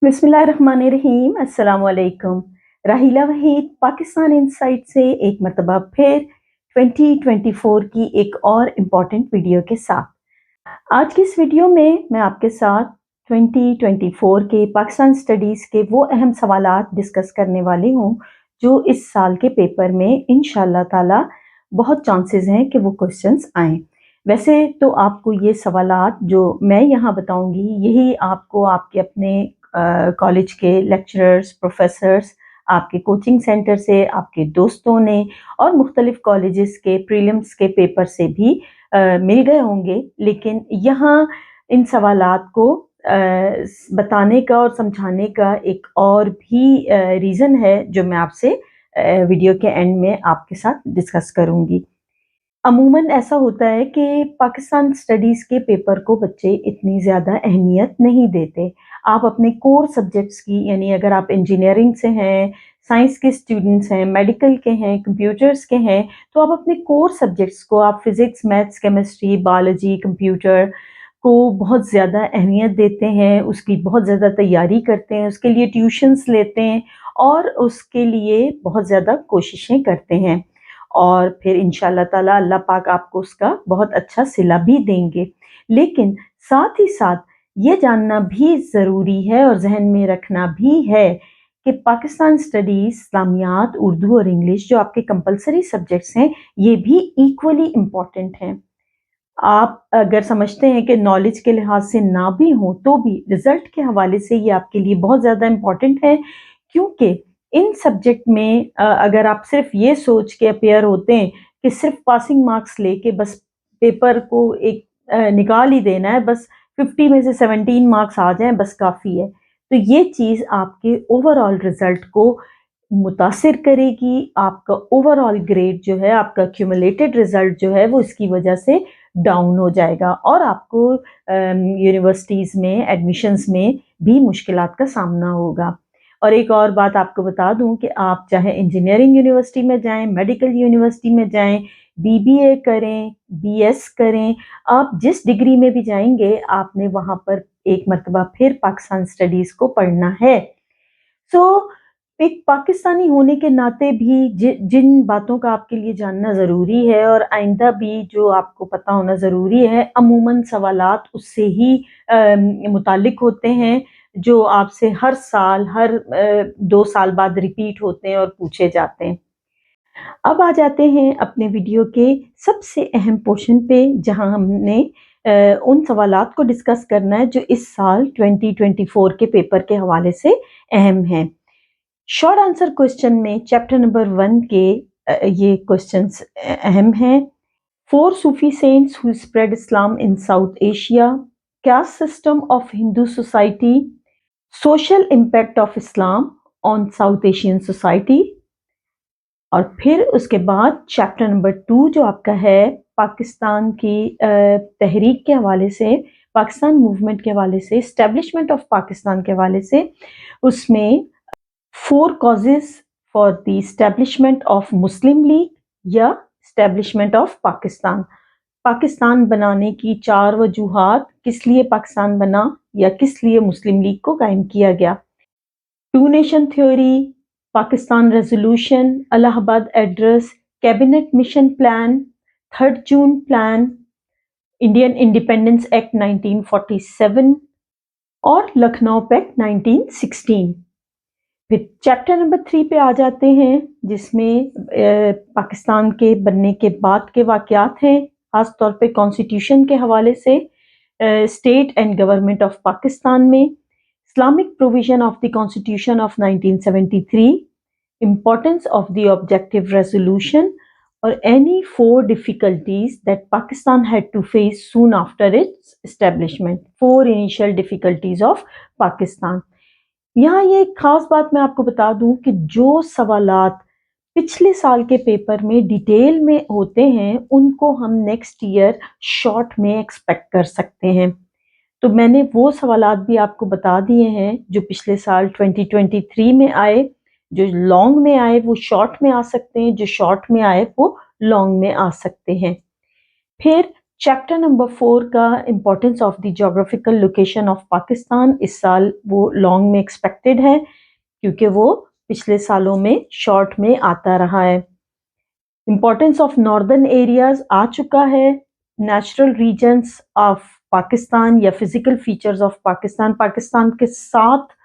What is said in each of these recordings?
बिस्मिल्लाहिर्रहमानिर्रहीम। अस्सलाम वालेकुम। राहिला वहीद पाकिस्तान इनसाइट से एक मरतबा फिर 2024 की एक और इम्पॉर्टेंट वीडियो के साथ। आज की इस वीडियो में मैं आपके साथ 2024 के पाकिस्तान स्टडीज़ के वो अहम सवालात डिस्कस करने वाली हूँ जो इस साल के पेपर में इंशाअल्लाह ताला बहुत चांसेस हैं कि वो क्वेश्चंस आएँ। वैसे तो आपको ये सवालात जो मैं यहाँ बताऊँगी यही आपको आपके अपने कॉलेज के लेक्चरर्स, प्रोफेसर्स, आपके कोचिंग सेंटर से, आपके दोस्तों ने और मुख्तलिफ कॉलेजेस के प्रीलिम्स के पेपर से भी मिल गए होंगे, लेकिन यहाँ इन सवालात को बताने का और समझाने का एक और भी रीज़न है जो मैं आपसे वीडियो के एंड में आपके साथ डिस्कस करूँगी। अमूमन ऐसा होता है कि पाकिस्तान स्टडीज़ के पेपर को बच्चे इतनी ज़्यादा अहमियत नहीं देते। आप अपने कोर सब्जेक्ट्स की यानी अगर आप इंजीनियरिंग से हैं, साइंस के स्टूडेंट्स हैं, मेडिकल के हैं, कंप्यूटर्स के हैं, तो आप अपने कोर सब्जेक्ट्स को आप physics, maths, chemistry, biology, computer को बहुत ज़्यादा अहमियत देते हैं, उसकी बहुत ज़्यादा तैयारी करते हैं, उसके लिए ट्यूशन्स लेते हैं और उसके लिए बहुत ज़्यादा कोशिशें करते हैं। और फिर इंशाअल्लाह ताला अल्लाह पाक आपको उसका बहुत अच्छा सिला भी देंगे। लेकिन साथ ही साथ ये जानना भी ज़रूरी है और ज़हन में रखना भी है कि पाकिस्तान स्टडीज़, इस्लामियात, उर्दू और इंग्लिश जो आपके कंपल्सरी सब्जेक्ट्स हैं, ये भी इक्वली इम्पॉर्टेंट हैं। आप अगर समझते हैं कि नॉलेज के लिहाज से ना भी हो तो भी रिजल्ट के हवाले से ये आपके लिए बहुत ज़्यादा इम्पॉर्टेंट है, क्योंकि इन सब्जेक्ट में अगर आप सिर्फ ये सोच के अपेयर होते हैं कि सिर्फ पासिंग मार्क्स लेके बस पेपर को एक निकाल ही देना है, बस 50 में से 17 मार्क्स आ जाएं बस काफ़ी है, तो ये चीज़ आपके ओवरऑल रिजल्ट को मुतासिर करेगी। आपका ओवरऑल ग्रेड जो है, आपका क्यूमुलेटेड रिजल्ट जो है वो इसकी वजह से डाउन हो जाएगा और आपको यूनिवर्सिटीज़ में एडमिशन्स में भी मुश्किलात का सामना होगा। और एक और बात आपको बता दूं कि आप चाहे इंजीनियरिंग यूनिवर्सिटी में जाएं, मेडिकल यूनिवर्सिटी में जाएं, बीबीए करें, बीएस करें, आप जिस डिग्री में भी जाएंगे आपने वहाँ पर एक मरतबा फिर पाकिस्तान स्टडीज़ को पढ़ना है। सो एक पाकिस्तानी होने के नाते भी जिन बातों का आपके लिए जानना ज़रूरी है और आइंदा भी जो आपको पता होना ज़रूरी है, अमूमन सवालात उससे ही मुताल्लिक होते हैं जो आपसे हर साल, हर 2 साल बाद रिपीट होते हैं और पूछे जाते हैं। अब आ जाते हैं अपने वीडियो के सबसे अहम पोर्शन पे, जहां हमने उन सवालात को डिस्कस करना है जो इस साल 2024 के पेपर के हवाले से अहम हैं। शॉर्ट आंसर क्वेश्चन में चैप्टर नंबर 1 के ये क्वेश्चंस अहम हैं। 4 सूफी cents who spread Islam in south Asia, caste system of Hindu society, social impact of Islam on South Asian society। और फिर उसके बाद चैप्टर नंबर 2 जो आपका है पाकिस्तान की तहरीक के हवाले से, पाकिस्तान मूवमेंट के हवाले से, एस्टेब्लिशमेंट ऑफ पाकिस्तान के हवाले से, उसमें 4 causes for the establishment of Muslim league या एस्टेब्लिशमेंट ऑफ पाकिस्तान। पाकिस्तान बनाने की 4 वजूहात, किस लिए पाकिस्तान बना या किस लिए मुस्लिम लीग को कायम किया गया। 2 nation theory, Pakistan resolution, Allahabad address, cabinet mission plan, 3 जून प्लान, इंडियन इंडिपेंडेंस एक्ट 1947 और लखनऊ पैक्ट 1916। फिर चैप्टर नंबर 3 पे आ जाते हैं जिसमें पाकिस्तान के बनने के बाद के वाक़यात हैं, खास तौर पे कॉन्स्टिट्यूशन के हवाले से, state and government of Pakistan में, Islamic provision of the constitution of 1973, importance of the objective resolution और any 4 difficulties that Pakistan had to face soon after its establishment. 4 initial difficulties of Pakistan. यहाँ ये एक खास बात मैं आपको बता दूं कि जो सवालात पिछले साल के पेपर में डिटेल में होते हैं उनको हम नेक्स्ट ईयर शॉर्ट में एक्सपेक्ट कर सकते हैं। तो मैंने वो सवालात भी आपको बता दिए हैं जो पिछले साल 2023 में आए। जो लॉन्ग में आए वो शॉर्ट में आ सकते हैं, जो शॉर्ट में आए वो लॉन्ग में आ सकते हैं। फिर چیپٹر نمبر 4 کا امپورٹنس آف دی جغرافیکل لوکیشن آف پاکستان اس سال وہ لانگ میں ایکسپیکٹڈ ہے کیونکہ وہ پچھلے سالوں میں شارٹ میں آتا رہا ہے. امپورٹنس آف ناردرن ایریاز آ چکا ہے. نیچرل ریجنس آف پاکستان یا physical features of Pakistan, Pakistan کے 7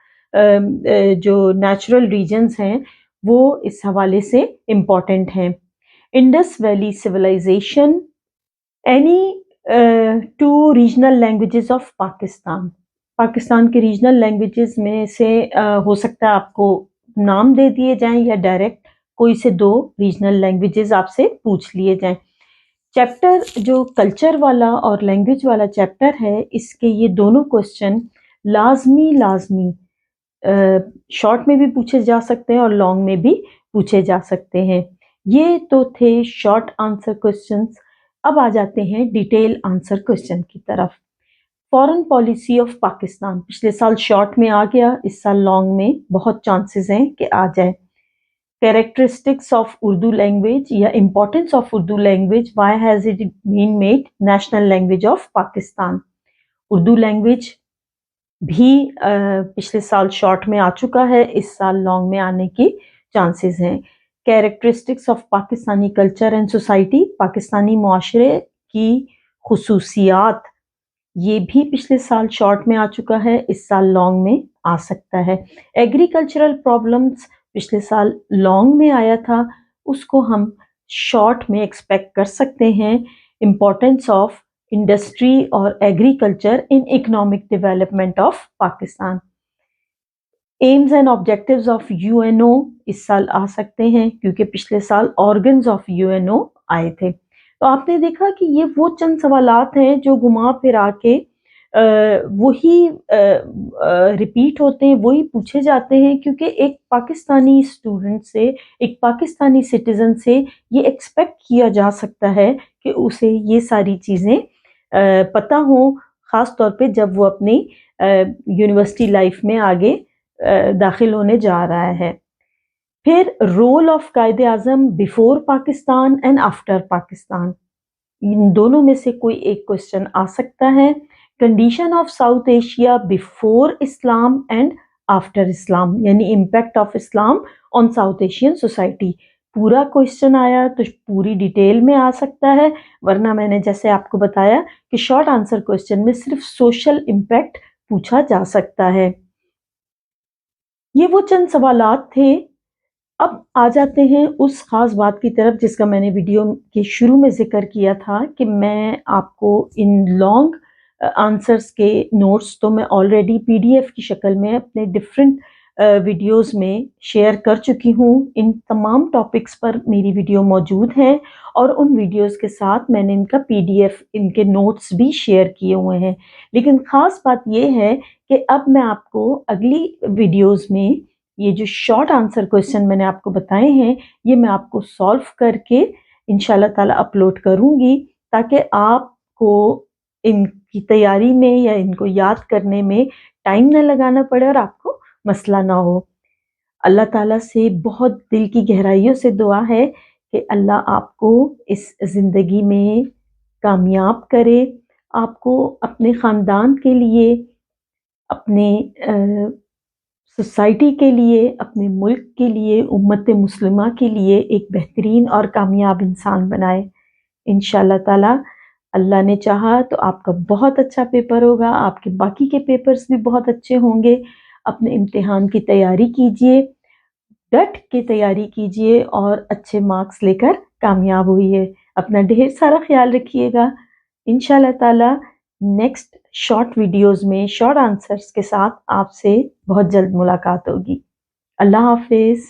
جو نیچرل ریجنز ہیں وہ اس حوالے سے امپورٹنٹ ہیں. Indus valley civilisation, any 2 regional languages of Pakistan. Pakistan کے ریجنل لینگویجز میں سے ہو سکتا ہے آپ کو نام دے دیے جائیں یا ڈائریکٹ کوئی سے 2 ریجنل لینگویجز آپ سے پوچھ لیے جائیں. چیپٹر جو کلچر والا اور لینگویج والا چیپٹر ہے، اس کے یہ دونوں کوسچن لازمی شارٹ میں بھی پوچھے جا سکتے ہیں اور لانگ میں بھی پوچھے جا سکتے ہیں. یہ تو تھے شارٹ آنسر کوسچنز. اب آ جاتے ہیں ڈیٹیل آنسر کوسچن کی طرف. فارن پالیسی آف پاکستان پچھلے سال شارٹ میں آ گیا، اس سال لانگ میں بہت چانسز ہیں کہ آ جائے. Characteristics of Urdu language یا importance of Urdu language, why has it been made national language of Pakistan. Urdu language بھی پچھلے سال شارٹ میں آ چکا ہے، اس سال لانگ میں آنے کی چانسز ہیں. Characteristics of Pakistani culture and society, Pakistani معاشرے کی خصوصیات، یہ بھی پچھلے سال شارٹ میں آ چکا ہے، اس سال لانگ میں آ سکتا ہے. ایگریکلچرل پرابلمس پچھلے سال لانگ میں آیا تھا، اس کو ہم شارٹ میں ایکسپیکٹ کر سکتے ہیں. امپورٹنس آف انڈسٹری اور agriculture in economic development of Pakistan. Aims and objectives of UNO اس سال آ سکتے ہیں کیونکہ پچھلے سال آرگنز آف UNO آئے تھے. تو آپ نے دیکھا کہ یہ وہ چند سوالات ہیں جو گھما پھرا کے وہی ریپیٹ ہوتے ہیں، وہی پوچھے جاتے ہیں، کیونکہ ایک پاکستانی اسٹوڈنٹ سے، ایک پاکستانی سٹیزن سے یہ ایکسپیکٹ کیا جا سکتا ہے کہ اسے یہ ساری چیزیں پتہ ہوں، خاص طور پہ جب وہ اپنی یونیورسٹی لائف میں آگے داخل ہونے جا رہا ہے. پھر role of Quaid Azam before Pakistan and after Pakistan, ان دونوں میں سے کوئی ایک کوشچن آ سکتا ہے. Condition of South Asia before Islam and after Islam, یعنی impact of Islam on South Asian society. پورا کوشچن آیا تو پوری ڈیٹیل میں آ سکتا ہے، ورنہ میں نے جیسے آپ کو بتایا کہ شارٹ آنسر کوشچن میں صرف سوشل امپیکٹ پوچھا جا سکتا ہے. یہ وہ چند سوالات تھے. اب آ جاتے ہیں اس خاص بات کی طرف جس کا میں نے ویڈیو کے شروع میں ذکر کیا تھا کہ میں آپ کو ان لانگ آنسرز کے نوٹس تو میں آلریڈی PDF کی شکل میں اپنے ڈفرینٹ ویڈیوز میں شیئر کر چکی ہوں. ان تمام ٹاپکس پر میری ویڈیو موجود ہیں اور ان ویڈیوز کے ساتھ میں نے ان کا PDF، ان کے نوٹس بھی شیئر کیے ہوئے ہیں. لیکن خاص بات یہ ہے کہ اب میں آپ کو اگلی ویڈیوز میں یہ جو شارٹ آنسر کوشچن میں نے آپ کو بتائے ہیں، یہ میں آپ کو سالو کر کے انشاءاللہ تعالی اپلوڈ کروں گی تاکہ آپ کو ان کی تیاری میں یا ان کو یاد کرنے میں ٹائم نہ لگانا پڑے اور آپ کو مسئلہ نہ ہو. اللہ تعالیٰ سے بہت دل کی گہرائیوں سے دعا ہے کہ اللہ آپ کو اس زندگی میں کامیاب کرے، آپ کو اپنے خاندان کے لیے، اپنے سوسائٹی کے لیے، اپنے ملک کے لیے، امت مسلمہ کے لیے ایک بہترین اور کامیاب انسان بنائے. انشاءاللہ تعالی اللہ نے چاہا تو آپ کا بہت اچھا پیپر ہوگا، آپ کے باقی کے پیپرز بھی بہت اچھے ہوں گے. اپنے امتحان کی تیاری کیجئے، ڈٹ کے تیاری کیجئے اور اچھے مارکس لے کر کامیاب ہوئیے. اپنا ڈھیر سارا خیال رکھیے گا. انشاءاللہ تعالی نیکسٹ شارٹ ویڈیوز میں شارٹ آنسرز کے ساتھ آپ سے بہت جلد ملاقات ہوگی. اللہ حافظ.